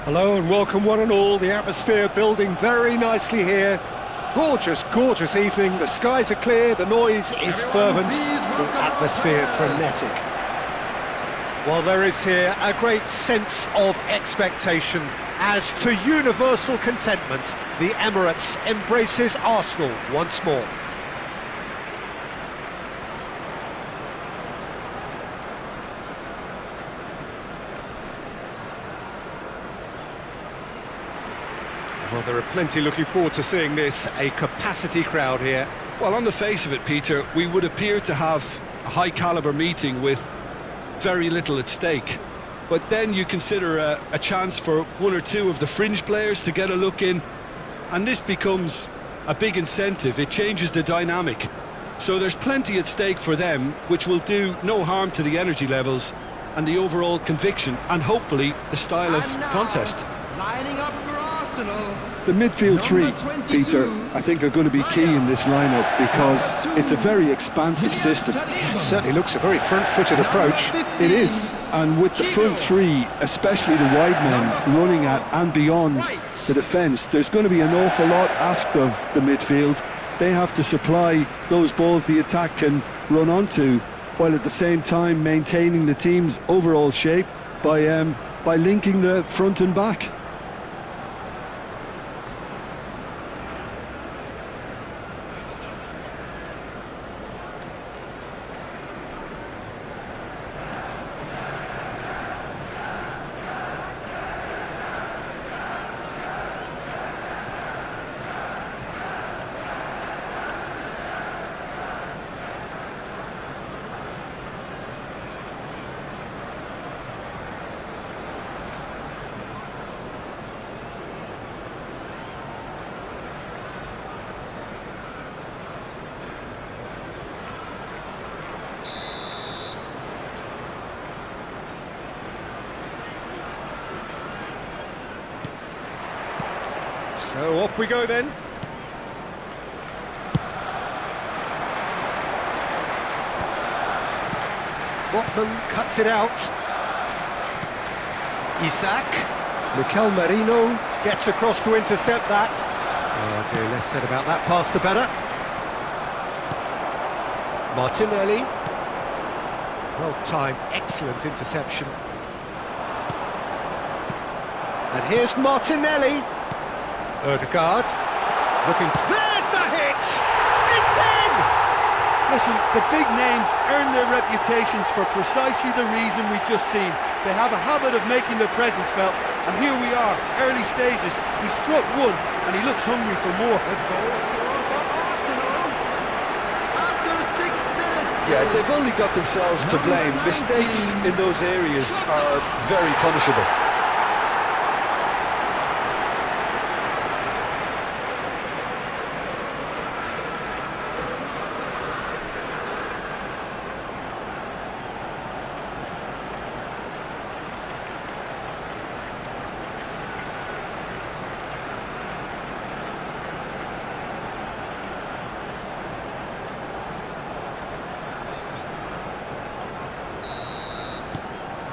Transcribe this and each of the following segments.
Hello and welcome one and all. The atmosphere building very nicely here. Gorgeous, gorgeous evening. The skies are clear, the noise is fervent, the atmosphere frenetic. Well, there is here a great sense of expectation as to universal contentment. The Emirates embraces Arsenal once more. Well, there are plenty looking forward to seeing this, a capacity crowd here. Well, on the face of it, Peter, we would appear to have a high-caliber meeting with very little at stake. But then you consider a chance for one or two of the fringe players to get a look in, and this becomes a big incentive. It changes the dynamic. So there's plenty at stake for them, which will do no harm to the energy levels and the overall conviction, and hopefully the style of contest. Lining up for Arsenal. The midfield three, Peter, I think are going to be key in this lineup because it's a very expansive system. It certainly looks a very front-footed approach. It is, and with the front three, especially the wide men running at and beyond the defence, there's going to be an awful lot asked of the midfield. They have to supply those balls the attack can run onto, while at the same time maintaining the team's overall shape by linking the front and back. So off we go then. Botman cuts it out. Isak. Mikel Merino gets across to intercept that. Oh dear, less said about that pass the better. Martinelli. Well-timed, excellent interception. And here's Martinelli. Ødegaard, looking... There's the hit! It's in! Listen, the big names earn their reputations for precisely the reason we've just seen. They have a habit of making their presence felt, and here we are, early stages. He struck one, and he looks hungry for more. Yeah, they've only got themselves to blame. Mistakes in those areas are very punishable.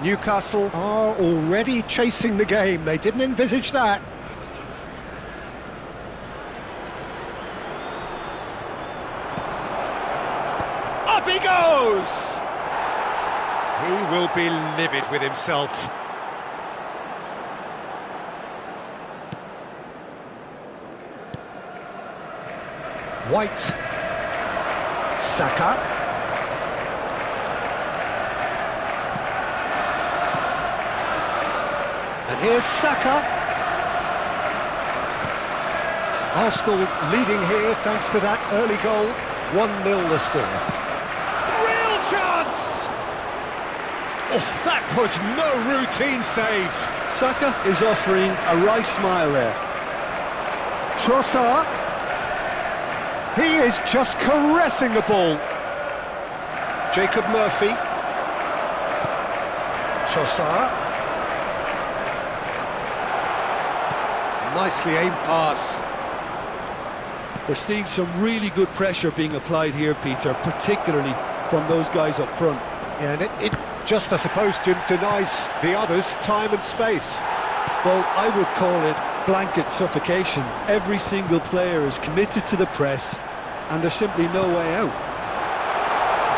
Newcastle are already chasing the game. They didn't envisage that. Up he goes! He will be livid with himself. White. Saka. And here's Saka. Arsenal leading here thanks to that early goal. 1-0 the score. Real chance! Oh, that was no routine save. Saka is offering a wry smile there. Trossard. He is just caressing the ball. Jacob Murphy. Trossard. Nicely aimed pass. We're seeing some really good pressure being applied here, Peter, particularly from those guys up front. Yeah, and it just, I suppose, denies the others time and space. Well, I would call it blanket suffocation. Every single player is committed to the press, and there's simply no way out.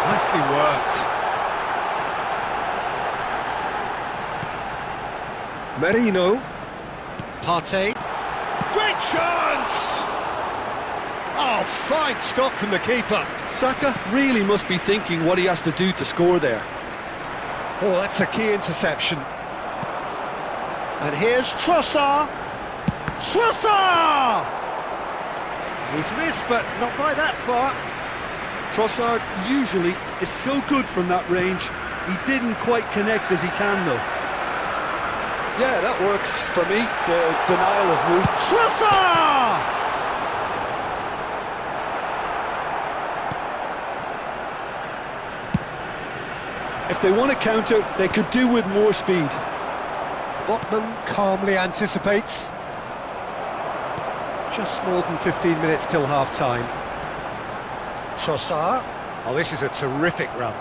Nicely worked. Merino. Partey. Great chance! Oh, fine stop from the keeper. Saka really must be thinking what he has to do to score there. Oh, that's a key interception. And here's Trossard. Trossard! He's missed, but not by that far. Trossard usually is so good from that range. He didn't quite connect as he can, though. Yeah, that works for me, the denial of move. Trossard! If they want to counter, they could do with more speed. Botman calmly anticipates. Just more than 15 minutes till half-time. Trossard. Oh, this is a terrific run.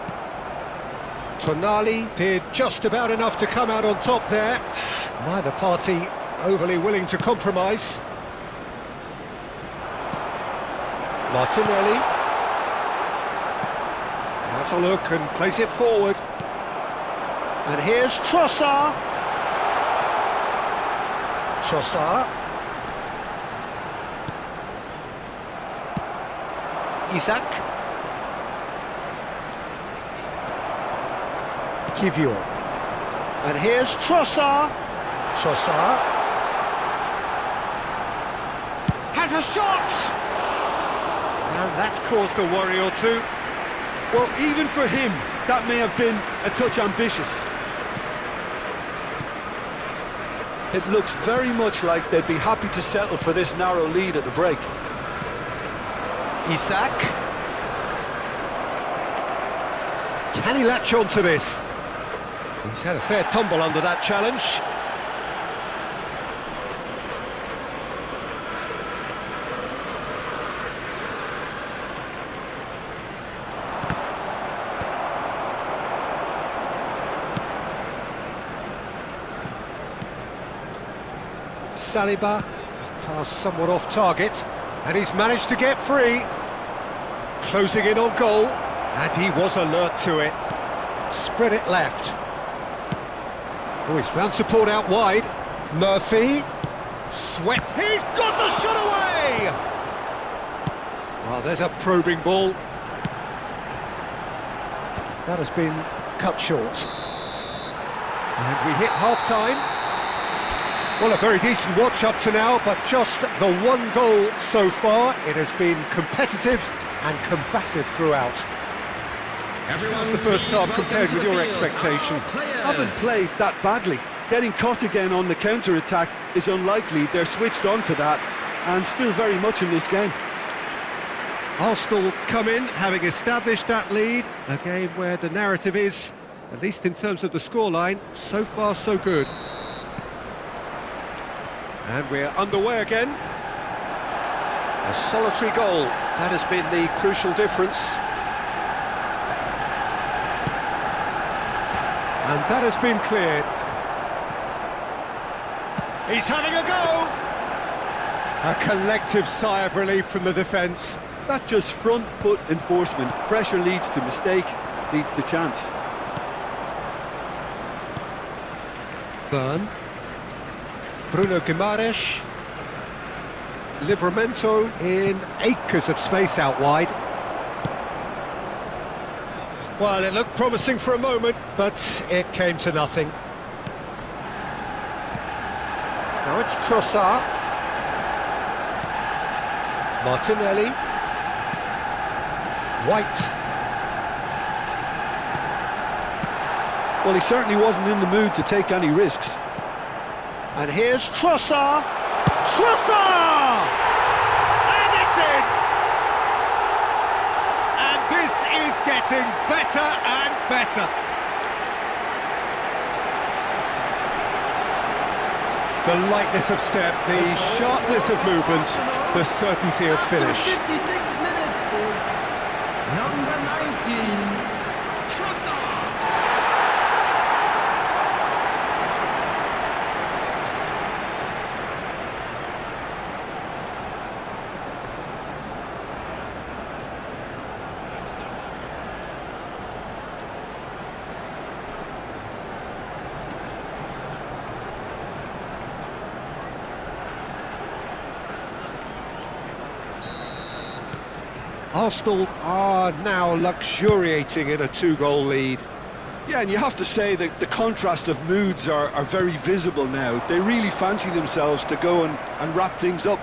Tonali did just about enough to come out on top there. Neither party overly willing to compromise. Martinelli. Has a look and plays it forward. And here's Trossard. Trossard. Isaac. Kivior. And here's Trossard. Trossard. Has a shot! And that's caused a worry or two. Well, even for him, that may have been a touch ambitious. It looks very much like they'd be happy to settle for this narrow lead at the break. Isaac. Can he latch on to this? He's had a fair tumble under that challenge. Saliba, pass somewhat off target, and he's managed to get free. Closing in on goal, and he was alert to it. Spread it left. Oh, he's found support out wide. Murphy, swept, he's got the shot away! Well, there's a probing ball. That has been cut short. And we hit half-time. Well, a very decent watch up to now, but just the one goal so far. It has been competitive and combative throughout. How's the first half compared with your expectation? Haven't played that badly. Getting caught again on the counter-attack is unlikely. They're switched on to that, and still very much in this game. Arsenal come in, having established that lead. A game where the narrative is, at least in terms of the scoreline, so far so good. And we're underway again. A solitary goal, that has been the crucial difference. And that has been cleared. He's having a go! A collective sigh of relief from the defence. That's just front foot enforcement. Pressure leads to mistake, leads to chance. Burn. Bruno Guimaraes. Livramento in acres of space out wide. Well, it looked promising for a moment, but it came to nothing. Now it's Trossard. Martinelli. White. Well, he certainly wasn't in the mood to take any risks. And here's Trossard. Trossard! And it's in! And this is getting better and better. The lightness of step, the sharpness of movement, the certainty of finish. 56 minutes is number 19, Trossard. Arsenal are now luxuriating in a two-goal lead. Yeah, and you have to say that the contrast of moods are very visible now. They really fancy themselves to go and wrap things up.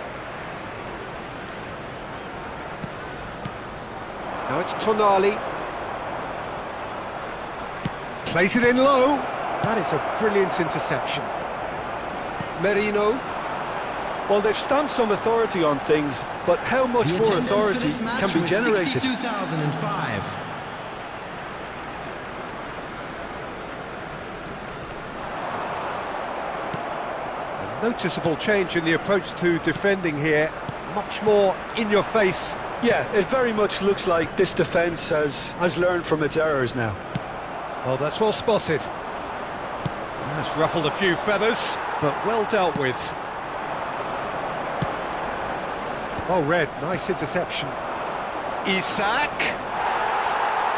Now it's Tonali. Plays it in low. That is a brilliant interception. Merino. Well, they've stamped some authority on things, but how much The more attendance for authority this match can be was generated? 62,005. A noticeable change in the approach to defending here. Much more in your face. Yeah, it very much looks like this defence has learned from its errors now. Oh, that's well spotted. That's ruffled a few feathers, but well dealt with. Well read, nice interception. Isak.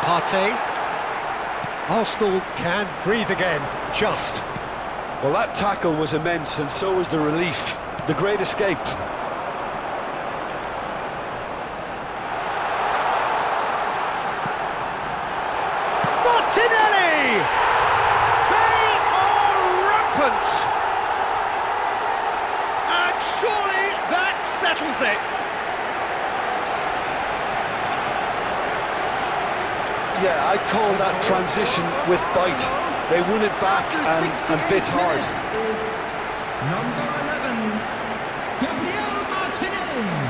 Partey. Arsenal can breathe again, just. Well, that tackle was immense, and so was the relief. The great escape. Martinelli! They are rampant! And surely that settles it. Yeah, I'd call that transition with bite. They won it back and bit hard. Number 11, Gabriel Martinelli.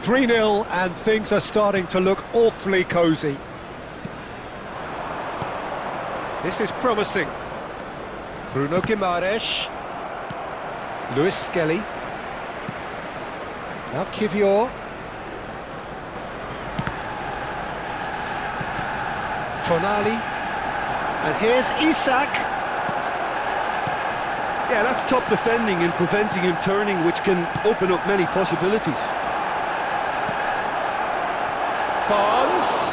Three 0 and things are starting to look awfully cosy. This is promising. Bruno Guimaraes. Luis Skelly. Now Kivior. Tonali. And here's Isak. Yeah, that's top defending and preventing him turning, which can open up many possibilities. Barnes.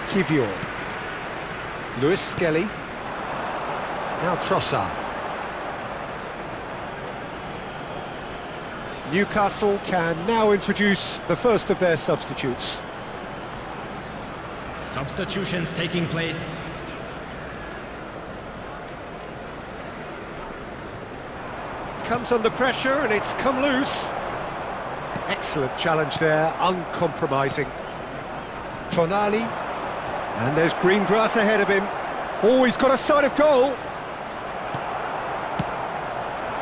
Kivior. Luis Skelly. Now Trossard. Newcastle can now introduce the first of their substitutes. Substitutions taking place. Comes under pressure and it's come loose. Excellent challenge there, uncompromising. Tonali. And there's green grass ahead of him. Oh, he's got a sight of goal.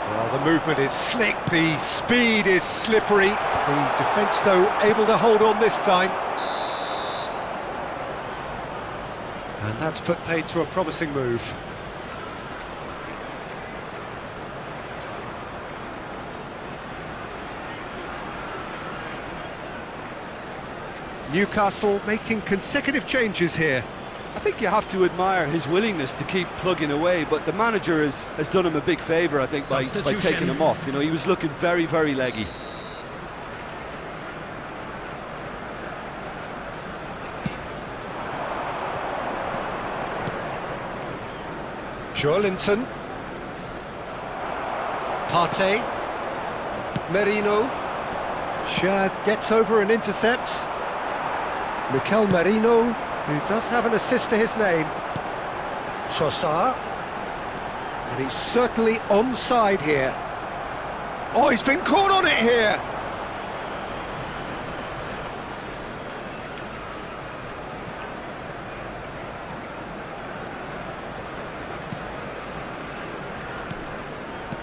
Well, the movement is slick, the speed is slippery. The defence, though, able to hold on this time. And that's put paid to a promising move. Newcastle making consecutive changes here. I think you have to admire his willingness to keep plugging away, but the manager has done him a big favour, I think, by taking him off. You know, he was looking very, very leggy. Joelinton. Partey. Merino. Schär gets over and intercepts. Mikel Merino, who does have an assist to his name. Trossard. And he's certainly onside here. Oh, he's been caught on it here!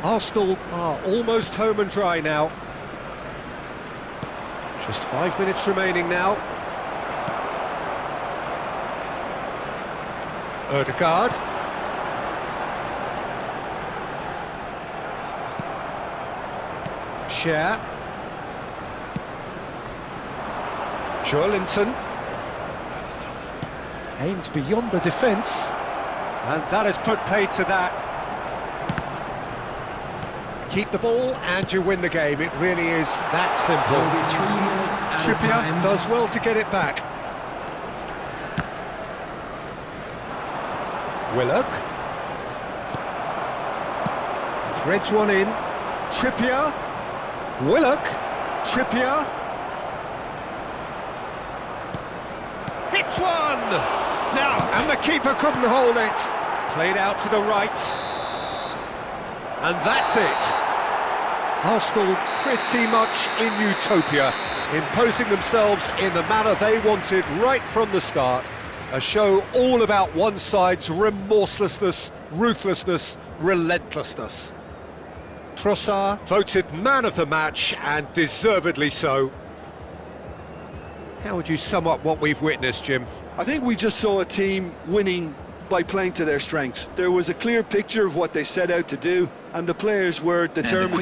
Arsenal are almost home and dry now. Just 5 minutes remaining now. Ødegaard. Schär. Joelinton. Aimed beyond the defence. And that has put paid to that. Keep the ball and you win the game. It really is that simple. There will be 3 minutes at a Trippier time. does well to get it back. Willock. Threads one in. Trippier. Willock. Trippier. Hits one! Now, and the keeper couldn't hold it. Played out to the right. And that's it. Arsenal pretty much in utopia, imposing themselves in the manner they wanted right from the start. A show all about one side's remorselessness, ruthlessness, relentlessness. Trossard voted man of the match, and deservedly so. How would you sum up what we've witnessed, Jim? I think we just saw a team winning by playing to their strengths. There was a clear picture of what they set out to do, and the players were determined